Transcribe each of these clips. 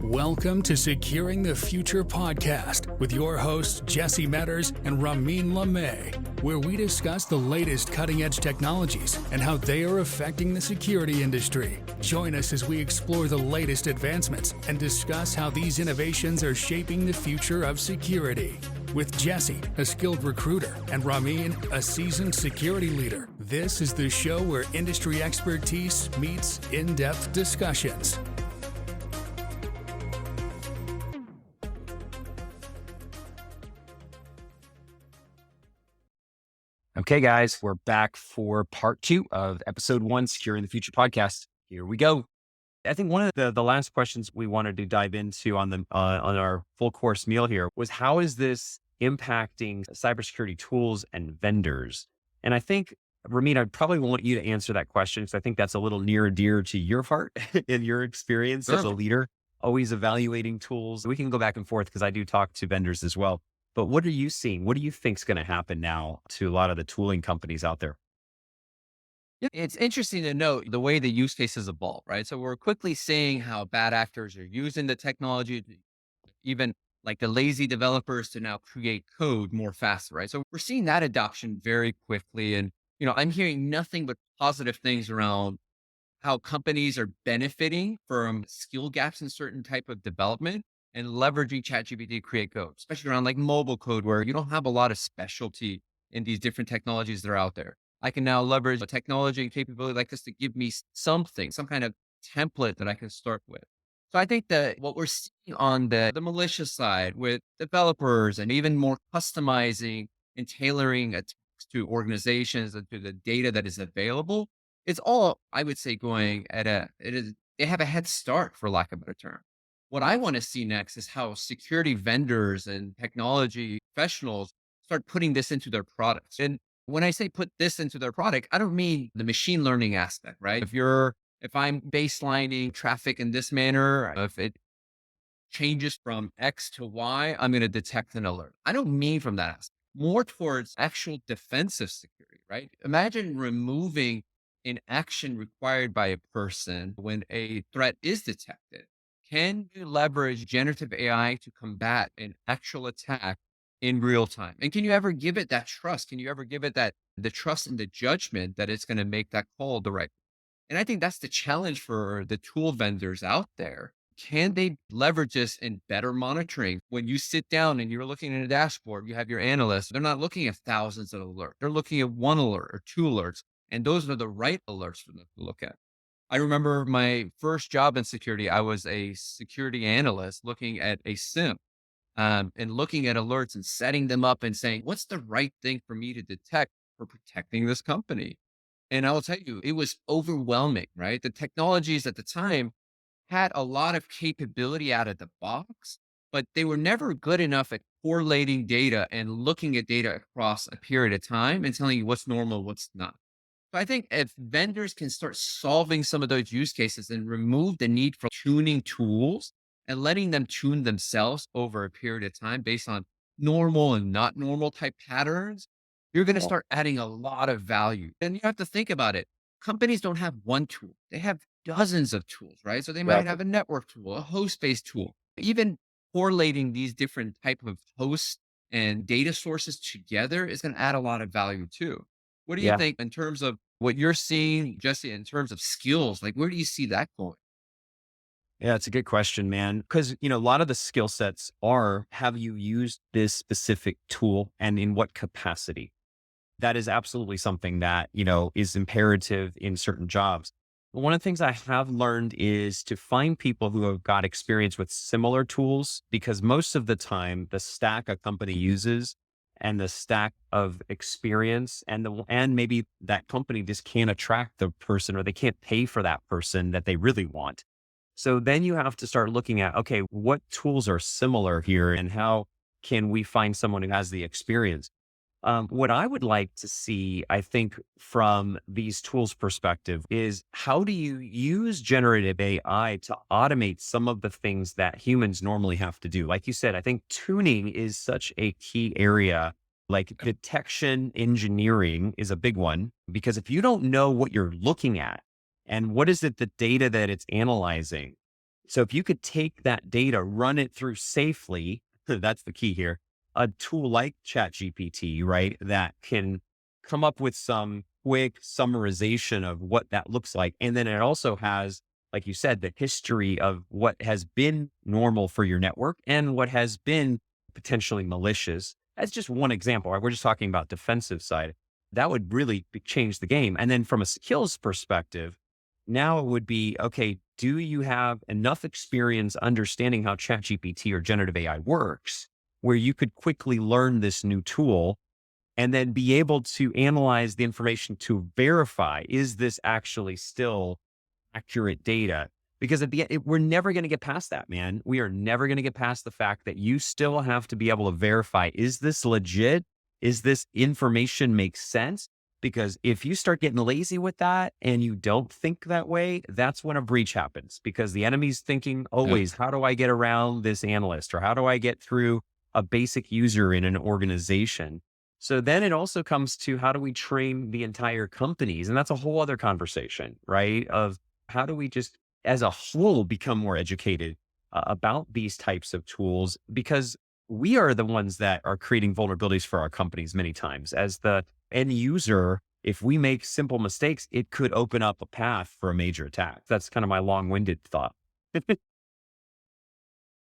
Welcome to Securing the Future podcast with your hosts Jesse Metters and Ramin, where we discuss the latest cutting-edge technologies and how they are affecting the security industry. Join us as we explore the latest advancements and discuss how these innovations are shaping the future of security. With Jesse, a skilled recruiter, and Ramin, a seasoned security leader, this is the show where industry expertise meets in-depth discussions. Okay, guys, we're back for part 2 of episode 1, Securing the Future podcast. Here we go. I think one of the last questions we wanted to dive into on our full course meal here was, how is this impacting cybersecurity tools and vendors? And I think, Ramin, I'd probably want you to answer that question because I think that's a little near and dear to your heart in your experience as a leader, always evaluating tools. We can go back and forth because I do talk to vendors as well. But what are you seeing? What do you think is going to happen now to a lot of the tooling companies out there? Yeah, it's interesting to note the way the use cases evolve, right? So we're quickly seeing how bad actors are using the technology, even like the lazy developers, to now create code more faster, right? So we're seeing that adoption very quickly. And, I'm hearing nothing but positive things around how companies are benefiting from skill gaps in certain type of development and leveraging ChatGPT to create code, especially around like mobile code where you don't have a lot of specialty in these different technologies that are out there. I can now leverage a technology and capability like this to give me something, some kind of template that I can start with. So I think that what we're seeing on the malicious side with developers and even more customizing and tailoring attacks to organizations and to the data that is available, it's all, I would say, going they have a head start, for lack of a better term. What I want to see next is how security vendors and technology professionals start putting this into their products. And when I say put this into their product, I don't mean the machine learning aspect, right? If I'm baselining traffic in this manner, if it changes from X to Y, I'm going to detect an alert. I don't mean from that aspect. More towards actual defensive security, right? Imagine removing an action required by a person when a threat is detected. Can you leverage generative AI to combat an actual attack in real time? And can you ever give it that trust? Can you ever give it the trust and the judgment that it's going to make that call the right? And I think that's the challenge for the tool vendors out there. Can they leverage this in better monitoring? When you sit down and you're looking at a dashboard, you have your analysts, they're not looking at thousands of alerts. They're looking at one alert or two alerts. And those are the right alerts for them to look at. I remember my first job in security, I was a security analyst looking at a SIM and looking at alerts and setting them up and saying, what's the right thing for me to detect for protecting this company? And I'll tell you, it was overwhelming, right? The technologies at the time had a lot of capability out of the box, but they were never good enough at correlating data and looking at data across a period of time and telling you what's normal, what's not. So I think if vendors can start solving some of those use cases and remove the need for tuning tools and letting them tune themselves over a period of time based on normal and not normal type patterns, you're going to start adding a lot of value. And you have to think about it. Companies don't have one tool. They have dozens of tools, right? So they might have a network tool, a host-based tool. Even correlating these different type of hosts and data sources together is going to add a lot of value too. What do you Yeah. think in terms of what you're seeing, Jesse, in terms of skills? Like, where do you see that going? Yeah, it's a good question, man. Because, a lot of the skill sets are, have you used this specific tool and in what capacity? That is absolutely something that, is imperative in certain jobs. But one of the things I have learned is to find people who have got experience with similar tools, because most of the time the stack a company uses and the stack of experience and maybe that company just can't attract the person, or they can't pay for that person that they really want. So then you have to start looking at, okay, what tools are similar here and how can we find someone who has the experience? What I would like to see, I think, from these tools perspective is, how do you use generative AI to automate some of the things that humans normally have to do? Like you said, I think tuning is such a key area. Like detection engineering is a big one, because if you don't know what you're looking at and what is it, the data that it's analyzing, So if you could take that data, run it through safely, that's the key here. A tool like ChatGPT, right, that can come up with some quick summarization of what that looks like. And then it also has, like you said, the history of what has been normal for your network and what has been potentially malicious. That's just one example, right? We're just talking about defensive side. That would really change the game. And then from a skills perspective, now it would be, okay, do you have enough experience understanding how ChatGPT or generative AI works where you could quickly learn this new tool and then be able to analyze the information to verify, is this actually still accurate data? Because at the end, we're never going to get past that, man. We are never going to get past the fact that you still have to be able to verify, is this legit? Is this information make sense? Because if you start getting lazy with that and you don't think that way, that's when a breach happens, because the enemy's thinking Yeah. always, how do I get around this analyst, or how do I get through a basic user in an organization? So then it also comes to, how do we train the entire companies? And that's a whole other conversation, right? Of how do we just as a whole become more educated about these types of tools? Because we are the ones that are creating vulnerabilities for our companies many times. As the end user, if we make simple mistakes, it could open up a path for a major attack. That's kind of my long-winded thought.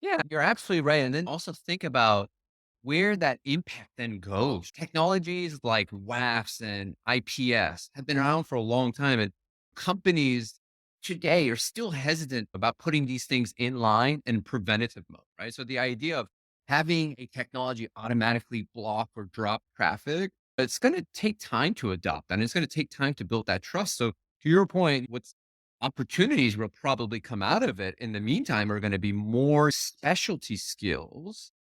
Yeah, you're absolutely right. And then also think about where that impact then goes. Technologies like WAFs and IPS have been around for a long time, and companies today are still hesitant about putting these things in line in preventative mode, right? So the idea of having a technology automatically block or drop traffic, it's going to take time to adopt and it's going to take time to build that trust. So to your point, what's opportunities will probably come out of it in the meantime are going to be more specialty skills.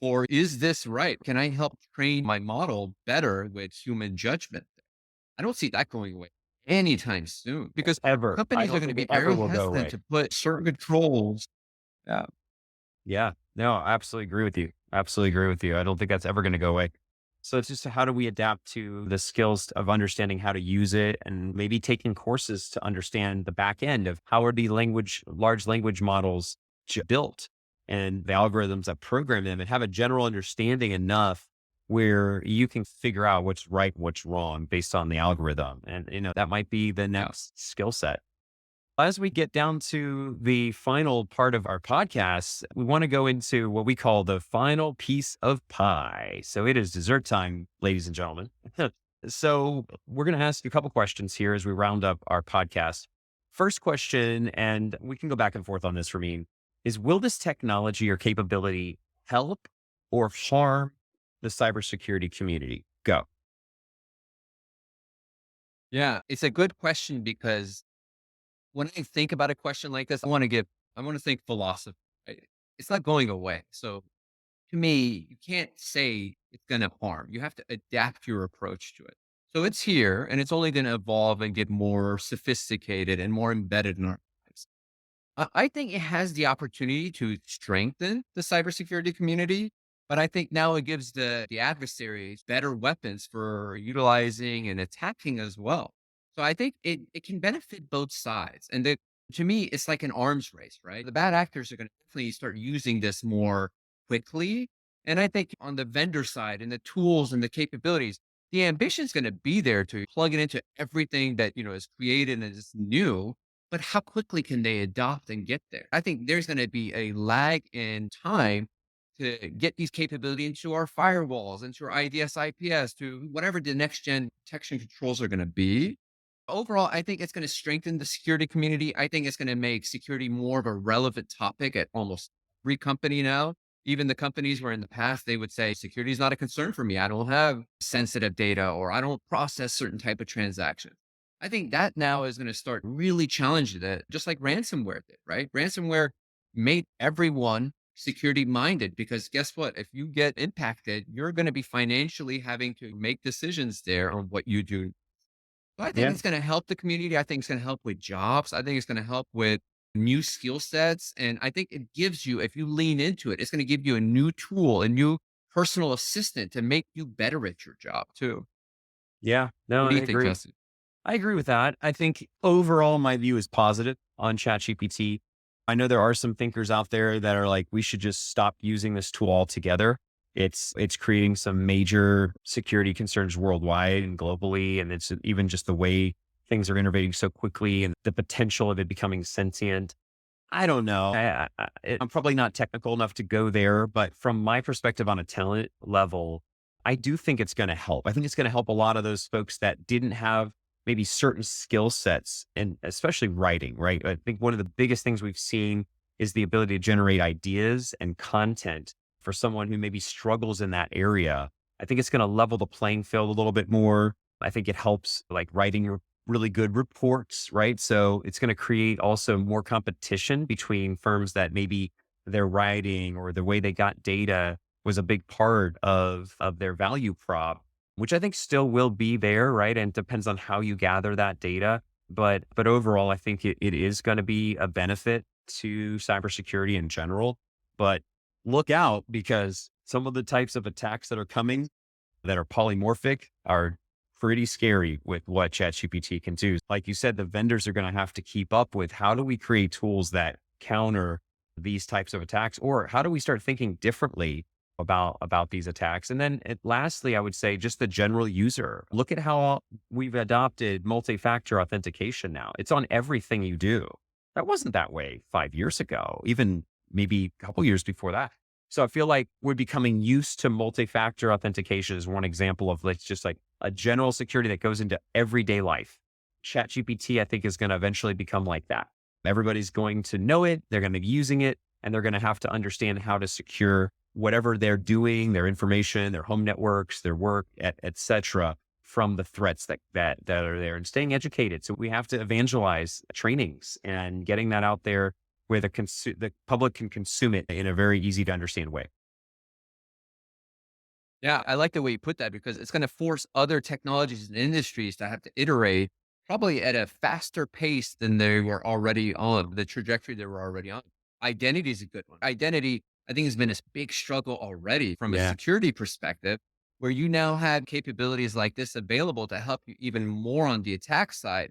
Or is this right? Can I help train my model better with human judgment? I don't see that going away anytime soon because Ever. I companies are don't going to think be it ever very will go hesitant away. to put certain controls. Yeah. Yeah, no, I absolutely agree with you. Absolutely agree with you. I don't think that's ever going to go away. So it's just, how do we adapt to the skills of understanding how to use it, and maybe taking courses to understand the back end of how are the large language models built, and the algorithms that program them, and have a general understanding enough where you can figure out what's right, what's wrong based on the algorithm. And, that might be the next skill set. As we get down to the final part of our podcast, we want to go into what we call the final piece of pie. So it is dessert time, ladies and gentlemen. So we're going to ask a couple questions here as we round up our podcast. First question, and we can go back and forth on this, Ramin, is, will this technology or capability help or harm the cybersecurity community? Go. Yeah. It's a good question because when I think about a question like this, I want to think philosophy. Right? It's not going away. So to me, you can't say it's going to harm. You have to adapt your approach to it. So it's here and it's only going to evolve and get more sophisticated and more embedded in our lives. I think it has the opportunity to strengthen the cybersecurity community, but I think now it gives the adversaries better weapons for utilizing and attacking as well. So I think it can benefit both sides. And to me, it's like an arms race, right? The bad actors are going to definitely start using this more quickly. And I think on the vendor side and the tools and the capabilities, the ambition is going to be there to plug it into everything that, is created and is new, but how quickly can they adopt and get there? I think there's going to be a lag in time to get these capabilities into our firewalls, into our IDS, IPS, to whatever the next gen protection controls are going to be. Overall, I think it's going to strengthen the security community. I think it's going to make security more of a relevant topic at almost every company now. Even the companies where in the past they would say security is not a concern for me. I don't have sensitive data or I don't process certain type of transactions. I think that now is going to start really challenging that, just like ransomware did, right? Ransomware made everyone security minded because guess what? If you get impacted, you're going to be financially having to make decisions there on what you do. So I think Yeah. it's going to help the community. I think it's going to help with jobs. I think it's going to help with new skill sets. And I think it gives you, if you lean into it, it's going to give you a new tool, a new personal assistant to make you better at your job too. Yeah. No, What do I you think, agree. Jesse? I agree with that. I think overall, my view is positive on ChatGPT. I know there are some thinkers out there that are like, we should just stop using this tool altogether. It's creating some major security concerns worldwide and globally. And it's even just the way things are innovating so quickly and the potential of it becoming sentient. I don't know. I'm probably not technical enough to go there, but from my perspective on a talent level, I do think it's going to help. I think it's going to help a lot of those folks that didn't have maybe certain skill sets, and especially writing, right? I think one of the biggest things we've seen is the ability to generate ideas and content for someone who maybe struggles in that area. I think it's going to level the playing field a little bit more. I think it helps like writing really good reports, right? So it's going to create also more competition between firms that maybe their writing or the way they got data was a big part of their value prop, which I think still will be there, right? And depends on how you gather that data. But overall, I think it is going to be a benefit to cybersecurity in general. But look out, because some of the types of attacks that are coming that are polymorphic are pretty scary with what ChatGPT can do. Like you said, the vendors are going to have to keep up with how do we create tools that counter these types of attacks, or how do we start thinking differently about these attacks? And then lastly, I would say just the general user. Look at how we've adopted multi-factor authentication now. It's on everything you do. That wasn't that way 5 years ago, even maybe a couple years before that. So I feel like we're becoming used to multi-factor authentication as one example of like just like a general security that goes into everyday life. ChatGPT, I think, is going to eventually become like that. Everybody's going to know it. They're going to be using it, and they're going to have to understand how to secure whatever they're doing, their information, their home networks, their work, et cetera, from the threats that are there, and staying educated. So we have to evangelize trainings and getting that out there where the public can consume it in a very easy to understand way. Yeah, I like the way you put that because it's going to force other technologies and industries to have to iterate probably at a faster pace than they were already on, the trajectory they were already on. Identity is a good one. Identity, I think, has been a big struggle already from a Yeah. security perspective, where you now have capabilities like this available to help you even more on the attack side.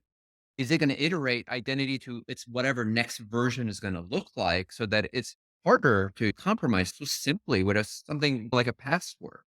Is it going to iterate identity to its whatever next version is going to look like so that it's harder to compromise so simply with something like a password?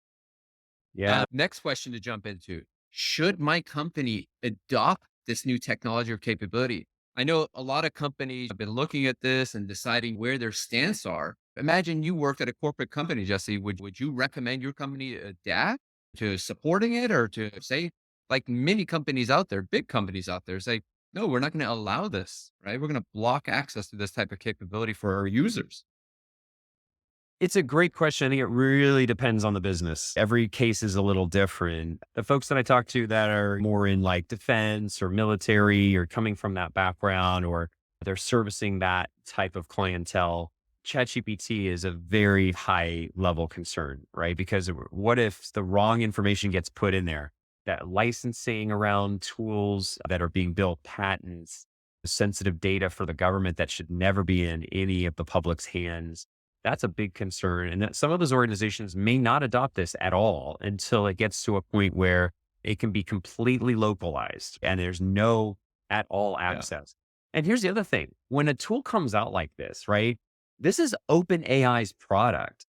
Yeah. Next question to jump into. Should my company adopt this new technology or capability? I know a lot of companies have been looking at this and deciding where their stance are. Imagine you worked at a corporate company, Jesse. Would you recommend your company adapt to supporting it, or to say, like many companies out there, big companies out there, say, no, we're not going to allow this, right? We're going to block access to this type of capability for our users. It's a great question. I think it really depends on the business. Every case is a little different. The folks that I talk to that are more in like defense or military or coming from that background, or they're servicing that type of clientele, ChatGPT is a very high level concern, right? Because what if the wrong information gets put in there? That licensing around tools that are being built, patents, sensitive data for the government that should never be in any of the public's hands. That's a big concern. And that some of those organizations may not adopt this at all until it gets to a point where it can be completely localized and there's no at all Yeah. access. And here's the other thing. When a tool comes out like this, right? This is OpenAI's product.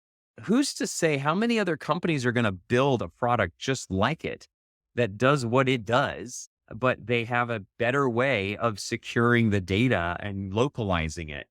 Who's to say how many other companies are going to build a product just like it that does what it does, but they have a better way of securing the data and localizing it?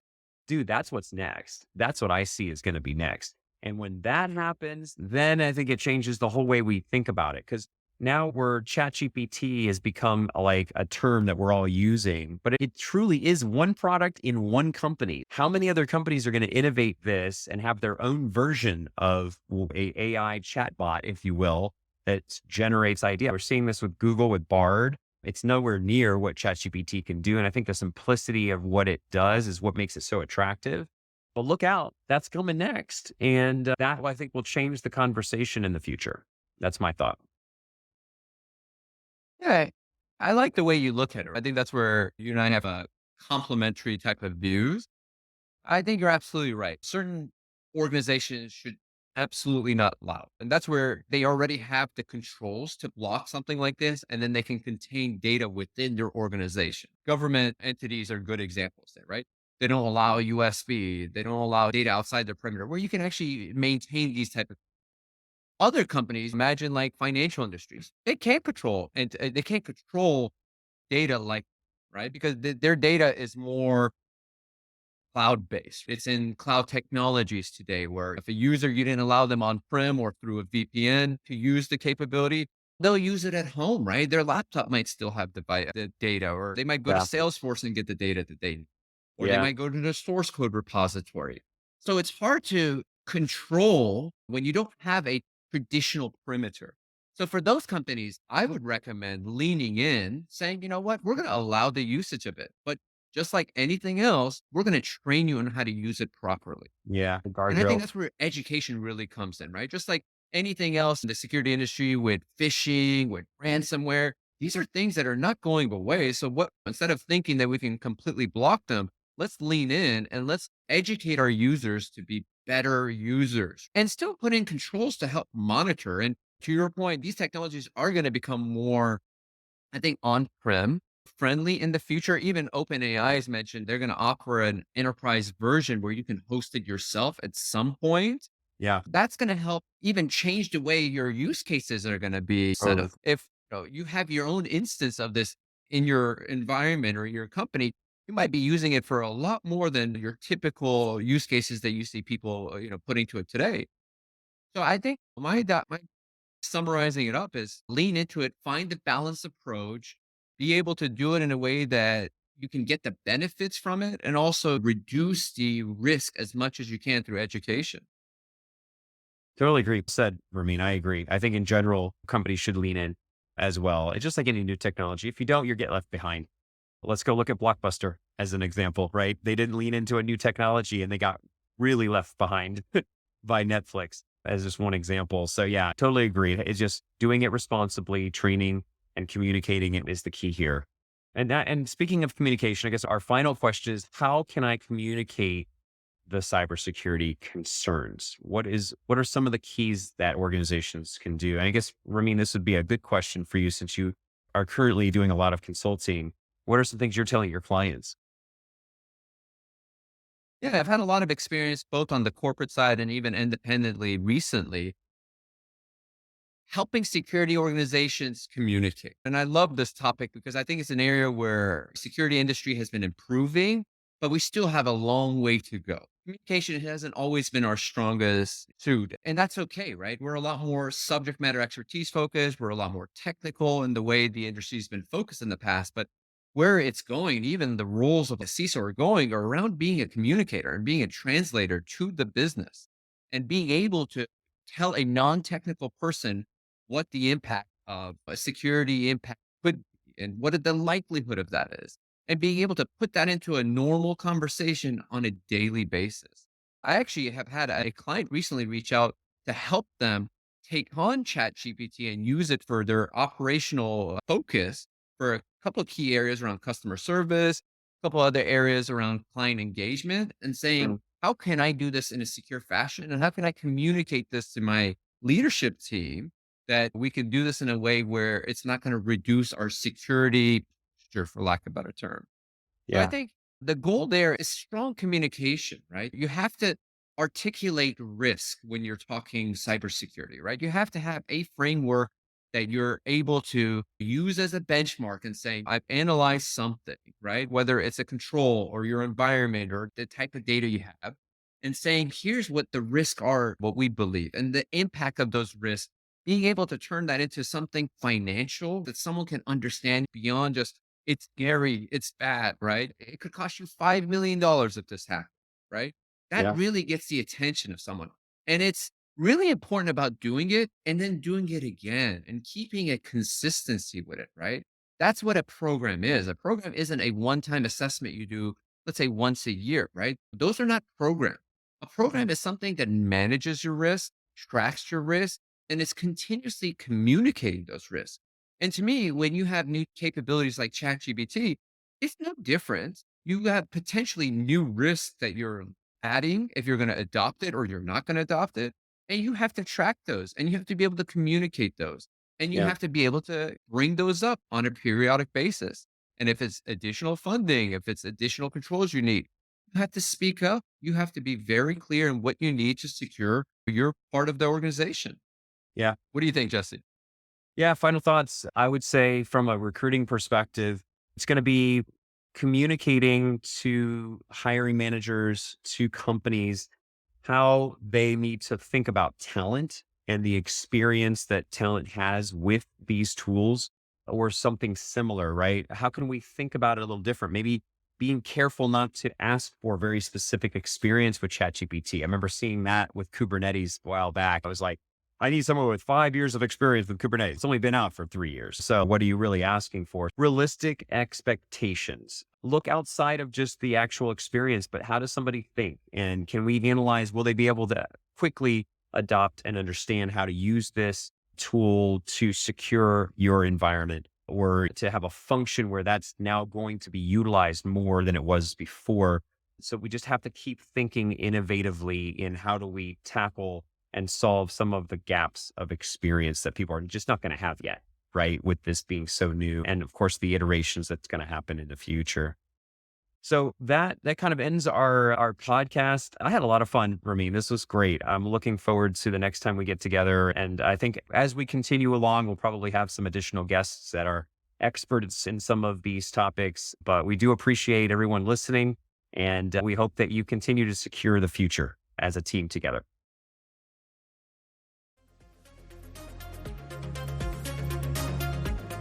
Dude, that's what's next. That's what I see is going to be next. And when that happens, then I think it changes the whole way we think about it. Because now where ChatGPT has become like a term that we're all using, but it truly is one product in one company. How many other companies are going to innovate this and have their own version of a AI chatbot, if you will, that generates idea? We're seeing this with Google, with Bard. It's nowhere near what ChatGPT can do. And I think the simplicity of what it does is what makes it so attractive. But look out, that's coming next. And that I think will change the conversation in the future. That's my thought. Yeah, I like the way you look at it. I think that's where you and I have a complementary type of views. I think you're absolutely right. Certain organizations should absolutely not allow. And that's where they already have the controls to block something like this, and then they can contain data within their organization. Government entities are good examples there, right? They don't allow USB. They don't allow data outside the perimeter where you can actually maintain these type of other companies. Imagine like financial industries. They can't control and they can't control data like, right? Because their data is more cloud based. It's in cloud technologies today, where if a user, you didn't allow them on prem or through a VPN to use the capability, they'll use it at home, right? Their laptop might still have the data, or they might go to Yeah. Salesforce and get the data that they need, or they Yeah. might go to the source code repository. So it's hard to control when you don't have a traditional perimeter. So for those companies, I would recommend leaning in, saying, you know what, we're going to allow the usage of it, but just like anything else, we're going to train you on how to use it properly. Yeah. And I think Guardrails. that's where education really comes in, right? Just like anything else in the security industry with phishing, with ransomware, these are things that are not going away. So what, instead of thinking that we can completely block them, let's lean in and let's educate our users to be better users and still put in controls to help monitor. And to your point, these technologies are going to become more, I think, on-prem friendly in the future. Even OpenAI has mentioned they're going to offer an enterprise version where you can host it yourself at some point. Yeah. That's going to help even change the way your use cases are going to be set Totally. up. If you have your own instance of this in your environment or your company, you might be using it for a lot more than your typical use cases that you see people, putting to it today. So I think my summarizing it up is lean into it, find the balanced approach, be able to do it in a way that you can get the benefits from it and also reduce the risk as much as you can through education. Totally agree. Said, Ramin, I agree. I think in general, companies should lean in as well. It's just like any new technology. If you don't, you get left behind. Let's go look at Blockbuster as an example, right? They didn't lean into a new technology and they got really left behind by Netflix as just one example. So yeah, totally agree. It's just doing it responsibly, training and communicating it is the key here. And speaking of communication, I guess our final question is, how can I communicate the cybersecurity concerns? What are some of the keys that organizations can do? And I guess, Ramin, this would be a good question for you since you are currently doing a lot of consulting. What are some things you're telling your clients? Yeah, I've had a lot of experience both on the corporate side and even independently recently helping security organizations communicate. And I love this topic because I think it's an area where security industry has been improving, but we still have a long way to go. Communication hasn't always been our strongest suit, and that's okay, right? We're a lot more subject matter expertise focused. We're a lot more technical in the way the industry's been focused in the past, but where it's going, even the roles of the CISO are going, are around being a communicator and being a translator to the business and being able to tell a non-technical person what the impact of a security impact could be and what the likelihood of that is, and being able to put that into a normal conversation on a daily basis. I actually have had a client recently reach out to help them take on ChatGPT and use it for their operational focus for a couple of key areas around customer service, a couple other areas around client engagement, and saying, Mm. how can I do this in a secure fashion? And how can I communicate this to my leadership team that we can do this in a way where it's not going to reduce our security posture, for lack of a better term. So I Yeah. think the goal there is strong communication, right? You have to articulate risk when you're talking cybersecurity, right? You have to have a framework that you're able to use as a benchmark and say, I've analyzed something, right? Whether it's a control or your environment or the type of data you have, and saying, here's what the risks are, what we believe, and the impact of those risks, being able to turn that into something financial that someone can understand beyond just it's scary, it's bad, right? It could cost you $5 million if this happens, right? That Yeah. really gets the attention of someone. And it's really important about doing it and then doing it again and keeping a consistency with it, right? That's what a program is. A program isn't a one time assessment you do, let's say once a year, right? Those are not programs. A program is something that manages your risk, tracks your risk, and is continuously communicating those risks. And to me, when you have new capabilities like ChatGPT, it's no different. You have potentially new risks that you're adding if you're going to adopt it or you're not going to adopt it. And you have to track those and you have to be able to communicate those. And you Yeah. have to be able to bring those up on a periodic basis. And if it's additional funding, if it's additional controls you need, you have to speak up. You have to be very clear in what you need to secure your part of the organization. Yeah. What do you think, Jesse? Yeah. Final thoughts. I would say from a recruiting perspective, it's going to be communicating to hiring managers, to companies, how they need to think about talent and the experience that talent has with these tools or something similar, right? How can we think about it a little different? Maybe being careful not to ask for very specific experience with ChatGPT. I remember seeing that with Kubernetes a while back. I was like, I need someone with 5 years of experience with Kubernetes. It's only been out for 3 years. So what are you really asking for? Realistic expectations. Look outside of just the actual experience, but how does somebody think? And can we analyze, will they be able to quickly adopt and understand how to use this tool to secure your environment or to have a function where that's now going to be utilized more than it was before? So we just have to keep thinking innovatively in how do we tackle and solve some of the gaps of experience that people are just not going to have yet, right? With this being so new. And of course, the iterations that's going to happen in the future. So that kind of ends our podcast. I had a lot of fun, Ramin. This was great. I'm looking forward to the next time we get together. And I think as we continue along, we'll probably have some additional guests that are experts in some of these topics. But we do appreciate everyone listening. And we hope that you continue to secure the future as a team together.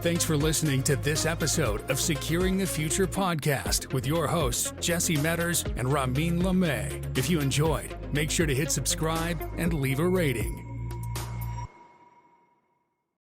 Thanks for listening to this episode of Securing the Future podcast with your hosts, Jesse Metters and Ramin Lamay. If you enjoyed, make sure to hit subscribe and leave a rating.